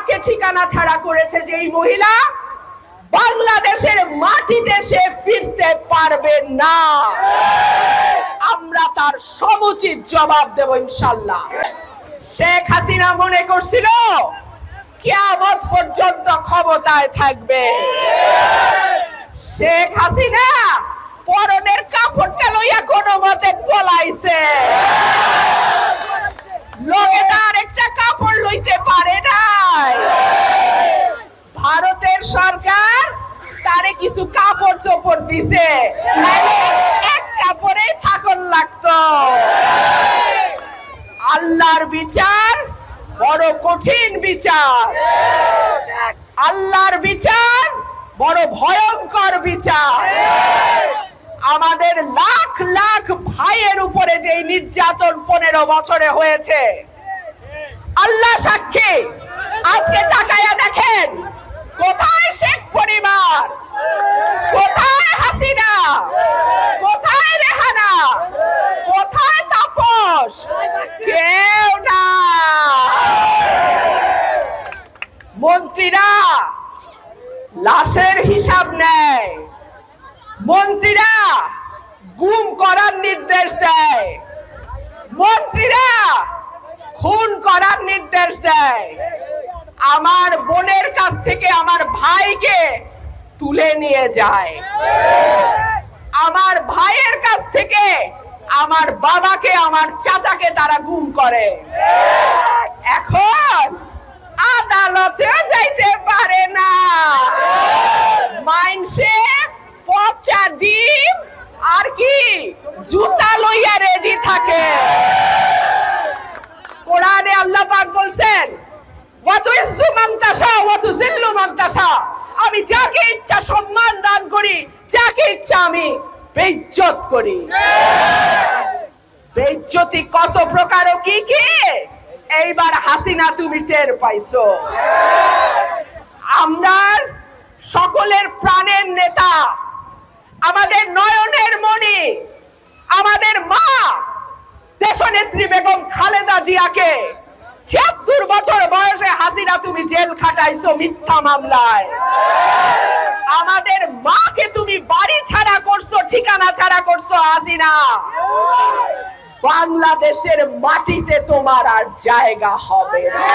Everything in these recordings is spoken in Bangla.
মাকে ঠিকানা ছাড়া করেছে যেই মহিলা, বাংলাদেশের মাটিতে সে ফিরতে পারবে না। আমরা তার সমুচিত জবাব দেব ইনশাআল্লাহ। শেখ হাসিনা মনে করছিল কিয়ামত পর্যন্ত ক্ষমতায় থাকবে। শেখ হাসিনা পরনের কাপড়টা লইয়া কোনো মতে পলাইছে, লোকে তার একটা কাপড় লইতে পারে নাই। ভারতের সরকার তারে কিছু কাপড় চোপড় দিছে, এক কাপড়ে থাকন লাগতো। আল্লাহর বিচার বড় কঠিন বিচার, আল্লাহর বিচার বড় ভয়ঙ্কর বিচার। আমাদের লাখ লাখ ভাইয়ের উপরে যে নির্যাতন 15 বছরে হয়েছে, আল্লাহ সাক্ষী। আজকে তাকায়া দেখেন, কোথায় শেখ পরিবার, কোথায় হাসিনা, কোথায় রেহানা, কোথায় তাপস? কেউ না। মন্ত্রীরা লাশের হিসাব নেয়, মন্ত্রীরা গুম করার নির্দেশ দেয়, মন্ত্রীরা খুন করার নির্দেশ দেয়। আমার বোনের কাছ থেকে আমার ভাইকে তুলে নিয়ে যায়, আমার ভাইয়ের কাছ থেকে আমার বাবাকে, আমার চাচাকে তারা গুম করে। এখন আদালতেও যাইতে পারে না, মাইনসে পচা ডিম আর কি জুতা লইয়া রেডি থাকে। কোরআনে আল্লাহ পাক বলছেন, ওয়াতুইজ্জু মান তাশা ওয়া তুযিল্লু মান তাশা। আমি যাকে ইচ্ছা সম্মান দান করি, যাকে ইচ্ছা আমি বেইজ্জত করি। বেইজ্জতি কত প্রকার ও কি কি এইবার হাসিনা তুমি টের পাইছো। আমরা সকলের প্রাণের নেতা, আমাদের নয়নের মণি, আমাদের মা দেশনেত্রী বেগম খালেদা জিয়াকে ৭৬ বছর বয়সে হাসিনা তুমি জেল খাটাইছো মিথ্যা মামলায়। আমাদের মাকে তুমি বাড়ি ছাড়া করছো, ঠিকানা ছাড়া করছো হাসিনা। বাংলাদেশের মাটিতে তোমার আর জায়গা হবে না।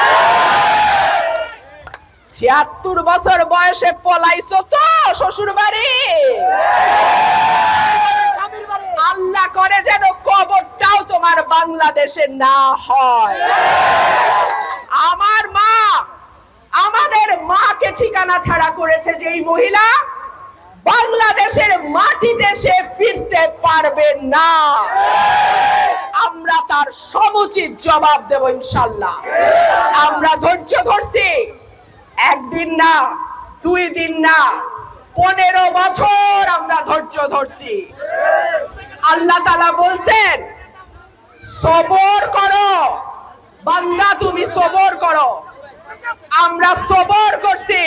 ৭৬ বছর বয়সে পলাইছো তো শ্বশুর বাড়ি। আল্লাহ করে যেন কবরটাও তোমার বাংলাদেশে না হয়। আমার মা, আমাদের মাকে ঠিকানা ছাড়া করেছে যেই মহিলা, বাংলাদেশের মাটিতে সে ফিরতে পারবে না। আমরা তার সমুচিত জবাব দেব ইনশাআল্লাহ। আমরা ধৈর্য ধরছি, একদিন না, 2 দিন না, 15 বছর আমরা ধৈর্য ধরছি। আল্লাহ তাআলা বলছেন, সবর করো বান্দা, তুমি সবর করো। আমরা সবর করছি,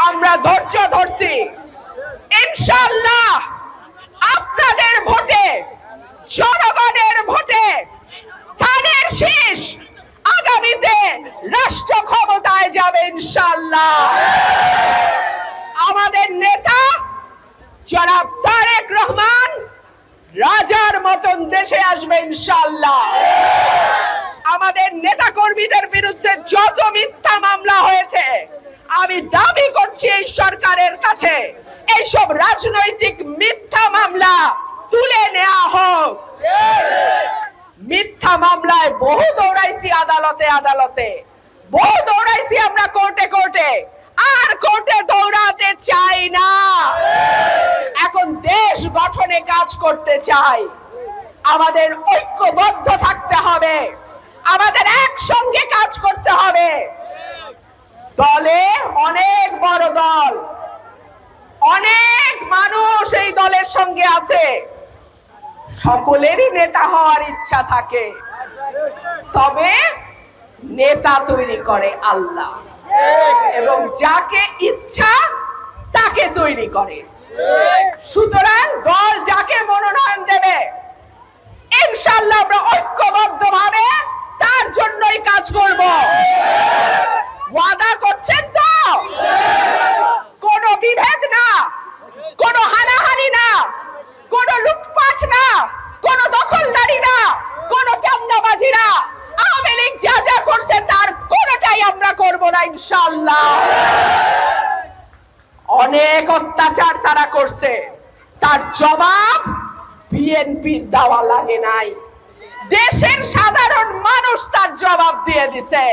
আমরা ধৈর্য ধরছি। ইনশাআল্লাহ আপনাদের ভোটে, জনগণের ভোটে ধানের শীষ আগামীতে রাষ্ট্র ক্ষমতায় যাবে ইনশাআল্লাহ। আমাদের নেতা জনাব তারেক রহমান রাজার মতন দেশে আসবে ইনশাআল্লাহ। আমাদের নেতা কর্মীদের বিরুদ্ধে যত মিথ্যা মামলা হয়েছে, আমি দাবি করছি এই সরকারের কাছে এইসব রাজনৈতিক মিথ্যা মামলা তুলে নেওয়া হোক। মিথ্যা মামলায় বহু দৌড়াইছি আদালতে আদালতে, বহু দৌড়াইছি আমরা কোর্টে কোর্টে, আর কোর্টে দৌড়াতে চাই না। এখন দেশ গঠনে কাজ করতে চাই। আমাদের ঐক্যবদ্ধ থাকতে হবে, আমাদের একসঙ্গে কাজ করতে হবে। দলে অনেক বড় দল, অনেক মানুষ এই দলের সঙ্গে আছে, সকলেরই নেতা হওয়ার ইচ্ছা থাকে, তবে নেতা তৈরি করে আল্লাহ, এবং যাকে ইচ্ছা তাকে তৈরি করে। সুতরাং দল যাকে মনোনয়ন দেবে ইনশাআল্লাহ আমরা ঐক্যবদ্ধভাবে তার জন্যই কাজ করব। ওয়াদা ইনশাআল্লাহ। অনেক অত্যাচার তারা করছে, তার জবাব বিএনপির দেওয়া লাগে নাই, দেশের সাধারণ মানুষ তার জবাব দিয়ে দিছে।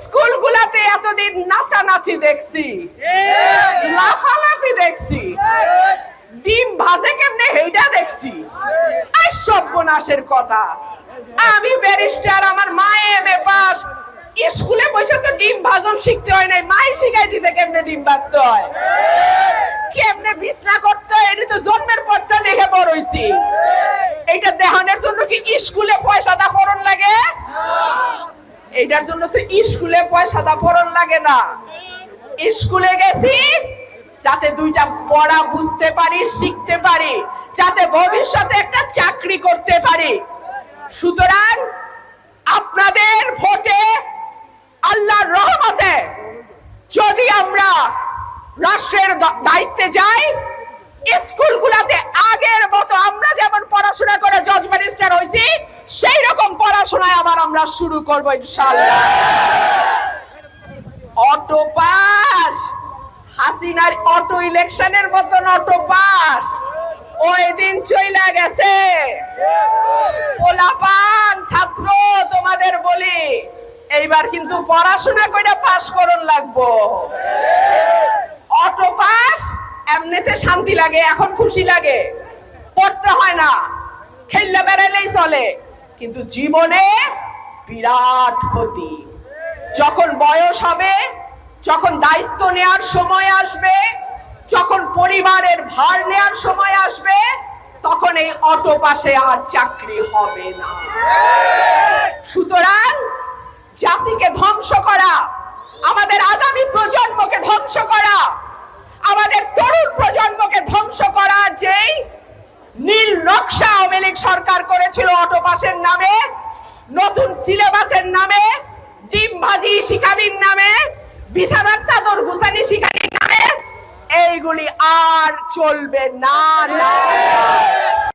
স্কুলগুলাতে এতদিন নাচানাচি দেখছি, লাফালাফি দেখছি, ডিম ভাজে কেমনে হেইটা দেখছি। আর সর্বনাশের কথা, আমি ব্যারিস্টার, আমার মা এমএ পাস, স্কুলে বসে তো ডিম ভাজন শিখতে হয় নাই, মাই শিখাই দিছে কেমনে ডিম ভাজতে হয়, কেমনে বিছনা করতে হয়, এটা তো জন্মের পর তো দেখে বড় হইছি। এইটা দেখানোর জন্য কি স্কুলে পয়সা দা ফরন লাগে? এইটার জন্য তো স্কুলে পয়সা দা ফরন লাগে না। স্কুলে গেছি যাতে দুইটা পড়া বুঝতে পারি, শিখতে পারি, যাতে ভবিষ্যতে একটা চাকরি করতে পারি। সুতরাং আপনাদের ভোটে, আল্লাহর রহমতে যদি আমরা রাষ্ট্রের দায়িত্বে যাই, স্কুলগুলোতে আগের মতো আমরা যেমন পড়াশোনা করে জজ ব্যারিস্টার হইছি, সেই রকম পড়াশোনায় আবার আমরা শুরু করব ইনশাআল্লাহ। অটো পাস, হাসিনার অটো ইলেকশনের মতন অটো পাস ওই দিন চইলা গেছে। পোলাপান ছাত্র তোমাদের বলি, এইবার কিন্তু পড়াশোনা কইরা পাস করন লাগবো। অটো পাস এমনিতে শান্তি লাগে, এখন খুশি লাগে, পড়তে হয় না, খেললে বেড়াইলেই চলে, কিন্তু জীবনে বিরাট ক্ষতি। যখন বয়স হবে, যখন দায়িত্ব নেওয়ার সময় আসবে, যখন পরিবারের ভার নেওয়ার সময় আসবে, তখন এই অটো পাসে আর চাকরি হবে না। সুতরাং জাতিকে ধ্বংস করা, আমাদের আগামী প্রজন্মকে ধ্বংস করা, আমাদের তরুণ প্রজন্মকে ধ্বংস করা, যেই নীল নকশা আওয়ামী লীগ সরকার করেছিল অটো পাসের নামে, নতুন সিলেবাসের নামে, ডিম ভাজি শিখানির নামে, বিছানার চাদর গুছানি শিখানির নামে, এইগুলি আর চলবে না।